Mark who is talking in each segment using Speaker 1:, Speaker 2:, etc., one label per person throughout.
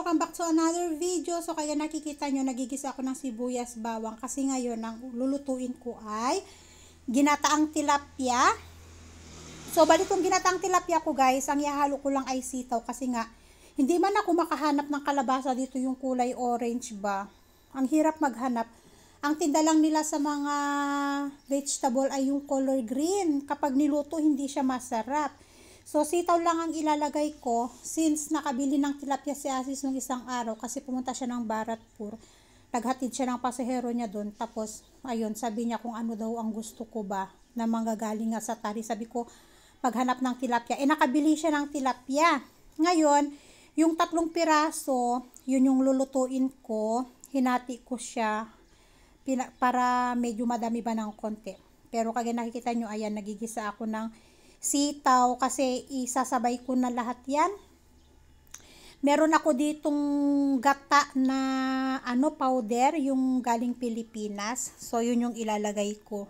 Speaker 1: welcome back to another video. So kaya nakikita nyo, nagigisa ako ng sibuyas bawang kasi ngayon ang lulutuin ko ay ginataang tilapia. So balik kong ginataang tilapia ko guys, ang ihalo ko lang ay sitaw kasi nga hindi man ako makahanap ng kalabasa dito yung kulay orange ba. Ang hirap maghanap. Ang tinda lang nila sa mga vegetable ay yung color green. Kapag niluto hindi siya masarap. So, sitaw lang ang ilalagay ko since nakabili ng tilapia si Asis nung isang araw kasi pumunta siya ng Baratpur. Naghatid siya ng pasahero niya doon. Tapos, ayun, sabi niya kung ano daw ang gusto ko ba na manggagaling nga sa tari. Sabi ko, maghanap ng tilapia. Nakabili siya ng tilapia. Ngayon, yung 3 piraso, yun yung lulutuin ko. Hinati ko siya para medyo madami ba ng konti. Pero kaya nakikita nyo, ayan, nagigisa ako ng sitaw kasi isasabay ko na lahat yan. Meron ako ditong gata na powder, yung galing Pilipinas. So yun yung ilalagay ko.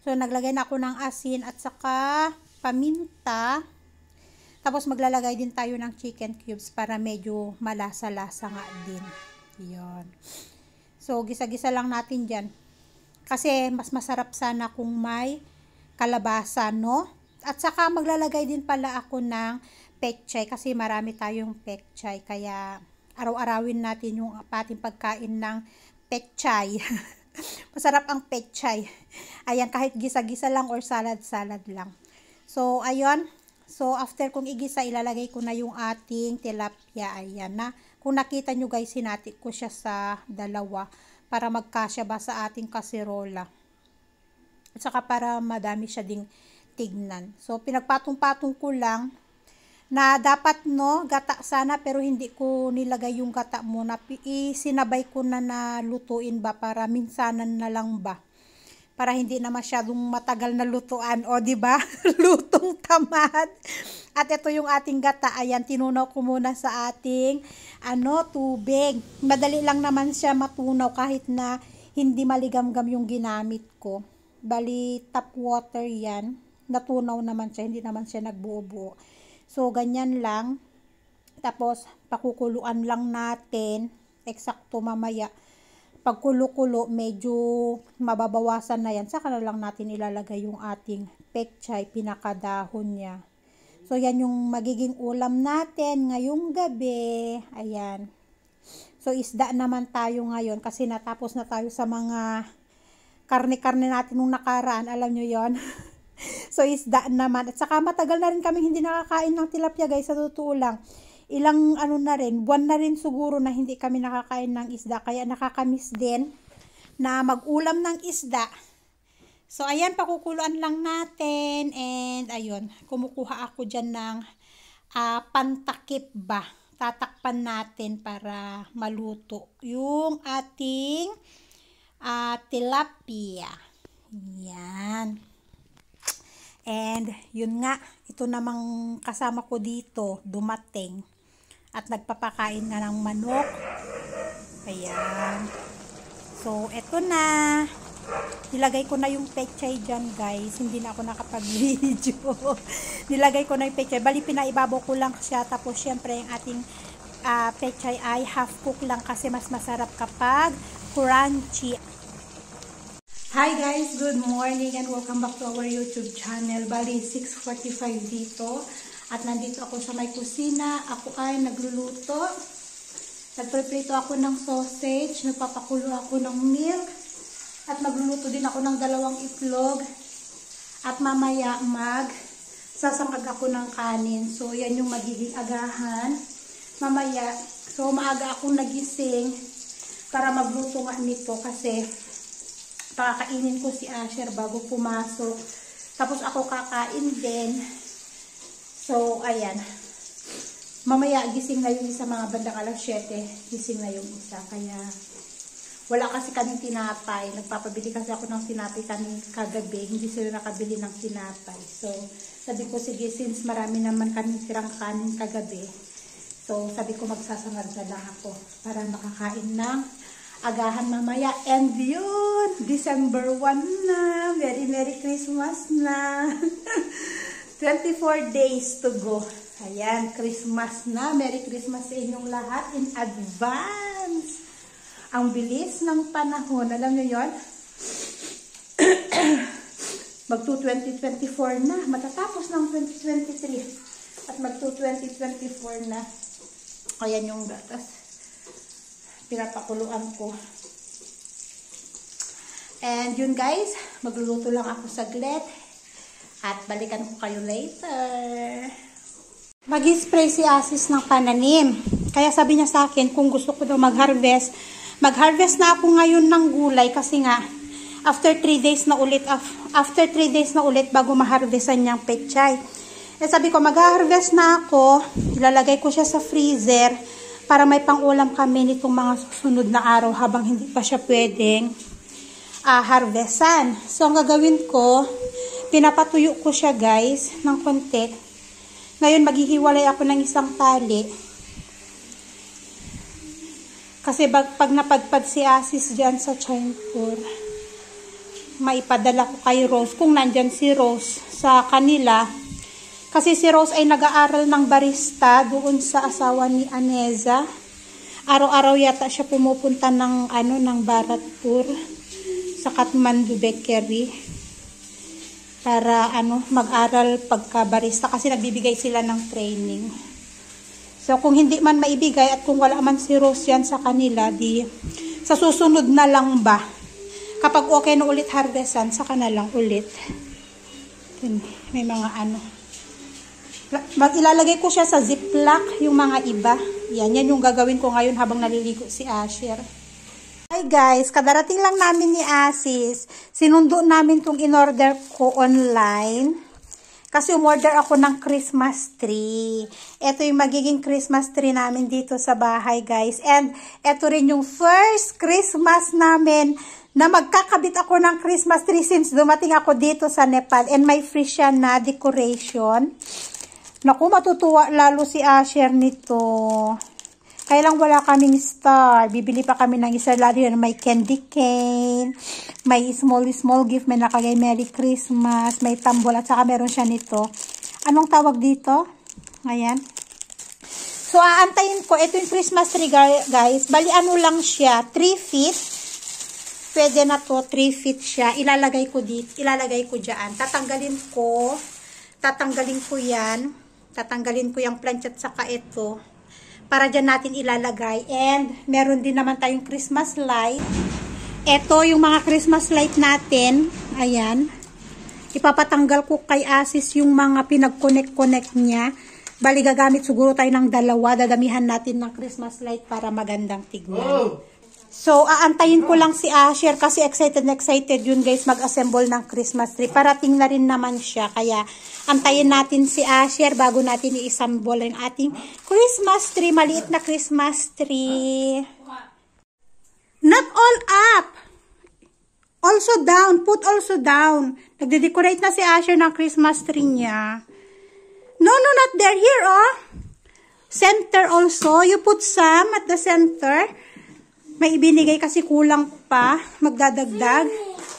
Speaker 1: So naglagay na ako ng asin at saka paminta. Tapos maglalagay din tayo ng chicken cubes para medyo malasa-lasa nga din. Yun. So gisa-gisa lang natin dyan. Kasi mas masarap sana kung may kalabasa, no? At saka maglalagay din pala ako ng pechay kasi marami tayong pechay. Kaya araw-arawin natin yung ating pagkain ng pechay. Masarap ang pechay. Ayan, kahit gisa-gisa lang or salad-salad lang. So, ayun. So, after kong igisa, ilalagay ko na yung ating tilapia. Ayan na. Kung nakita nyo guys, hinati ko siya sa dalawa para magkasya ba sa ating kaserola. At saka para madami siya ding tignan. So, pinagpatong-patong ko lang na dapat gata sana pero hindi ko nilagay yung gata muna. Isinabay ko na lutuin ba para minsanan na lang ba. Para hindi na masyadong matagal na lutuan. O, diba? Lutong tamad. At ito yung ating gata. Ayan, tinunaw ko muna sa ating tubig. Madali lang naman siya matunaw kahit na hindi maligam-gam yung ginamit ko. Bali, tap water yan. Natunaw naman siya, hindi naman siya nagbuo-buo. So, ganyan lang. Tapos, pakukuluan lang natin. Eksakto mamaya. Pag kulo-kulo, medyo mababawasan na yan. Saka na lang natin ilalagay yung ating pechay, pinakadahon niya. So, yan yung magiging ulam natin ngayong gabi. Ayan. So, isda naman tayo ngayon kasi natapos na tayo sa mga karne-karne natin nung nakaraan. Alam nyo yon. So, isda naman. At saka matagal na rin kami hindi nakakain ng tilapia guys. Sa totoo lang. Ilang buwan na rin siguro na hindi kami nakakain ng isda. Kaya nakakamiss din na mag-ulam ng isda. So, ayan, pakukuluan lang natin. And, ayun, kumukuha ako dyan ng pantakip ba. Tatakpan natin para maluto yung ating tilapia. Yan. And, yun nga, ito namang kasama ko dito, dumating. At nagpapakain nga ng manok. Ayan. So, eto na. Nilagay ko na yung pechay dyan, guys. Hindi na ako nakapag-video. Nilagay ko na yung pechay. Bali, pinaibabaw ko lang siya. Tapos, syempre, yung ating pechay ay half cook lang kasi mas masarap kapag crunchy. Hi guys, good morning and welcome back to our YouTube channel. Bali, 6:45 dito. At nandito ako sa may kusina. Ako ay nagluluto. Nagpreprito ako ng sausage. Nagpapakulo ako ng milk. At magluluto din ako ng 2 itlog. At mamaya sasangkag ako ng kanin. So, yan yung magiging agahan. Mamaya, so maaga akong nagising para magluto nga nito kasi pakakainin ko si Asher bago pumasok. Tapos ako kakain din. So, ayan. Mamaya gising na yung isa, mga bandang alas 7. Gising na yung isa. Kaya, wala kasi kaming tinapay. Nagpapabili kasi ako ng tinapay kagabi. Hindi sila nakabili ng tinapay. So, sabi ko, sige, since marami naman kaming sirang kanin kagabi. So, sabi ko, magsasangad na lang ako para makakain ng agahan mamaya. And yun, December 1 na. Merry Christmas na. 24 days to go. Ayan, Christmas na. Merry Christmas sa inyong lahat in advance. Ang bilis ng panahon. Alam nyo yun? Mag-2024 na. Matatapos ng 2023. At mag-2024 na. Ayan yung gatas. Pinapakuluan ko. And yun guys, magluluto lang ako saglit. At balikan ko kayo later. Mag-spray si Asis ng pananim. Kaya sabi niya sa akin, kung gusto ko daw mag-harvest na ako ngayon ng gulay kasi nga, after 3 days na ulit bago ma-harvestan niyang pechay. Eh sabi ko, mag-harvest na ako, ilalagay ko siya sa freezer para may pang-ulam kami nitong mga susunod na araw habang hindi pa siya pwedeng harvestan. So ang gagawin ko, pinapatuyo ko siya guys ng konti. Ngayon, maghihiwalay ako ng isang tali. Kasi pag napadpad si Asis dyan sa Chinpur, maipadala ko kay Rose. Kung nandyan si Rose sa kanila. Kasi si Rose ay nag-aaral ng barista doon sa asawa ni Aneza. Araw-araw yata siya pumupunta ng Bharatpur sa Kathmandu Bakery. Para mag-aral pagka-barista kasi nagbibigay sila ng training. So kung hindi man maibigay at kung wala man si Rose yan sa kanila, di sa susunod na lang ba? Kapag okay na ulit harvestan, saka na lang ulit. May mga ilalagay ko siya sa ziplock yung mga iba. Yan yung gagawin ko ngayon habang naliligo si Asher. Hi guys, kadarating lang namin ni Asis. Sinundo namin itong in-order ko online. Kasi umorder ako ng Christmas tree. Ito yung magiging Christmas tree namin dito sa bahay guys. And ito rin yung first Christmas namin na magkakabit ako ng Christmas tree since dumating ako dito sa Nepal. And may free siya na decoration. Naku, matutuwa lalo si Asher nito. Kaya lang wala kaming star. Bibili pa kami ng isa. Lalo yun, may candy cane. May small gift. May nakagay Merry Christmas. May tambol. At saka meron siya nito. Anong tawag dito? Ayan. So, aantayin ko. Ito yung Christmas tree, guys. Bali, lang siya. 3 feet. Pwede na to. 3 feet siya. Ilalagay ko dito. Ilalagay ko dyan. Tatanggalin ko yan. Tatanggalin ko yung plancha at saka ito. Para dyan natin ilalagay. And, meron din naman tayong Christmas light. Ito, yung mga Christmas light natin. Ayan. Ipapatanggal ko kay Asis yung mga pinag-connect niya. Bali, gagamit siguro tayo ng 2. Dadamihan natin ng Christmas light para magandang tignan. Oh. So, aantayin ko lang si Asher kasi excited yun guys mag-assemble ng Christmas tree. Parating na rin naman siya. Kaya, antayin natin si Asher bago natin i-assemble ang ating Christmas tree. Maliit na Christmas tree. Not all up. Also down. Put also down. Nagde-decorate na si Asher ng Christmas tree niya. No, not there. Here, oh. Center also. You put some at the center. May ibinigay kasi kulang pa. Magdadagdag.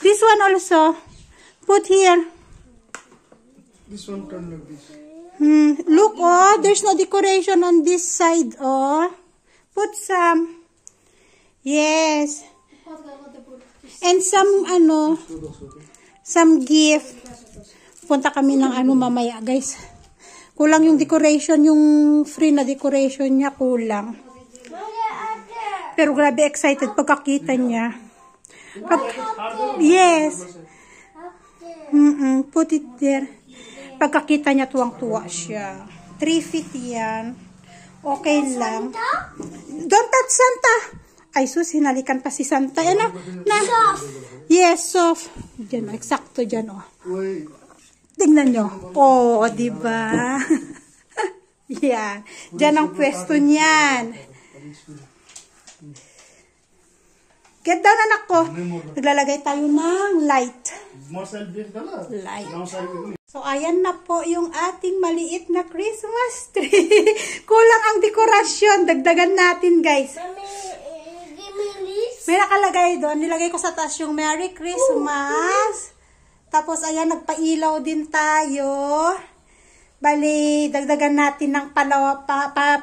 Speaker 1: This one also. Put here.
Speaker 2: This one turn like this.
Speaker 1: Look, oh. There's no decoration on this side, oh. Put some. Yes. And some, some gift. Punta kami ng mamaya, guys. Kulang yung decoration, yung free na decoration niya, kulang. Pero grabe excited pagkakita niya. Yes. Put it there. Pagkakita niya, tuwang-tuwa siya. 3 feet yan. Okay lang. Don't touch Santa. Ay, sus, hinalikan pa si Santa. Yes, soft. Diyan, eksakto dyan, oh. Tingnan nyo. Oh, diba? Yan. Diyan ang pwesto niyan. Get down, anak ko. Naglalagay tayo ng light. So, ayan na po yung ating maliit na Christmas tree. Kulang ang dekorasyon. Dagdagan natin, guys. May nakalagay doon. Nilagay ko sa taas yung Merry Christmas. Tapos, ayan, nagpailaw din tayo. Bali, dagdagan natin ng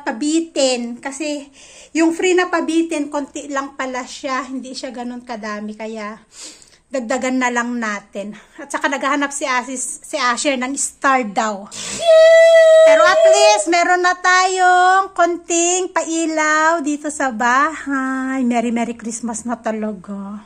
Speaker 1: pabitin. Kasi, yung free na pabitin, konti lang pala siya. Hindi siya ganun kadami. Kaya, dagdagan na lang natin. At saka, naghahanap si Asher ng star daw. Pero at least, meron na tayong konting pailaw dito sa bahay. Merry Christmas na talaga.